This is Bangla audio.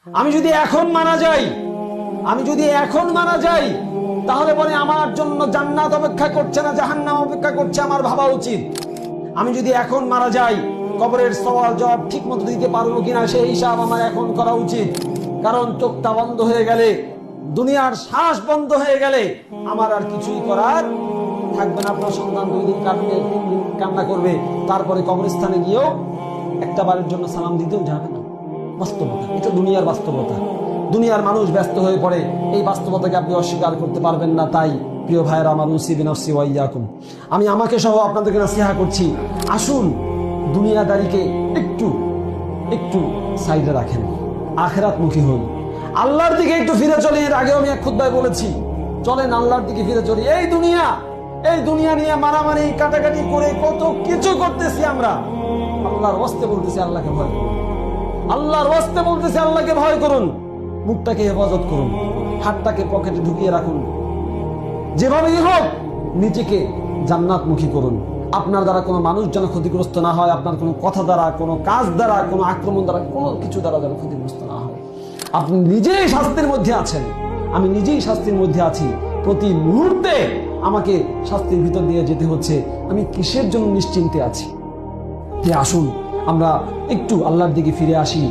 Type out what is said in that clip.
আমি যদি এখন মারা যাই তাহলে বলে আমার জন্য জান্নাত অপেক্ষা করছে না জাহান্নাম অপেক্ষা করছে, আমার ভাবা উচিত। আমি যদি এখন মারা যাই, কবরের সওয়াল জবাব ঠিক মতো দিতে পারবো কিনা সেই হিসাব আমার এখন করা উচিত। কারণ চোখটা বন্ধ হয়ে গেলে, দুনিয়ার শ্বাস বন্ধ হয়ে গেলে আমার আর কিছুই করার থাকবে না। আপনার সন্তান 2 দিন কাটবে, 3 দিন কান্না করবে, তারপরে কবরস্থানে গিয়েও একটা বারের জন্য সালাম দিতেও যাবে না। বাস্তবতা, এটা দুনিয়ার বাস্তবতা। দুনিয়ার মানুষ ব্যস্ত হয়ে পড়ে, এই বাস্তবতাকে আপনি অস্বীকার করতে পারবেন না। তাই প্রিয় ভাইয়েরা আমার, উসি বিনফসি ওয়া ইয়াকুম, আমি আমাকে সহ আপনাদেরকে নাসিহা করছি, আসুন দুনিয়াদারিকে একটু সাইডে রাখেন, আখিরাত মুখী হন, আল্লাহর দিকে একটু ফিরে চলি। এর আগেও আমি এক খুতবায় বলেছি, চলেন আল্লাহর দিকে ফিরে চলি। এই দুনিয়া নিয়ে মারামারি কাটাকাটি করে কত কিছু করতেছি আমরা। আল্লাহর ওয়াস্তে বলতেছি, আল্লাহকে ভয় করুন। আল্লাহর ওয়াস্তে বলতেছি, আল্লাহকে ভয় করুন। মুখটাকে হেফাজত করুন, হাতটাকে পকেটে ঢুকিয়ে রাখুন। যেভাবেই হোক নিজেকে জান্নাতমুখী করুন। আপনার দ্বারা কোনো মানুষ যেন ক্ষতিগ্রস্ত না হয়, আপনার কোনো কথা দ্বারা, কোনো কাজ দ্বারা, কোনো আক্রমণ দ্বারা, কোনো কিছু দ্বারা যেন ক্ষতিগ্রস্ত না হয়। আপনি নিজেই শাস্তির মধ্যে আছেন, আমি নিজেই শাস্তির মধ্যে আছি। প্রতি মুহূর্তে আমাকে শাস্তির ভিতর দিয়ে যেতে হচ্ছে। আমি কিসের জন্য নিশ্চিন্তে আছি? আসুন আমরা একটু আল্লাহর দিকে ফিরে আসি।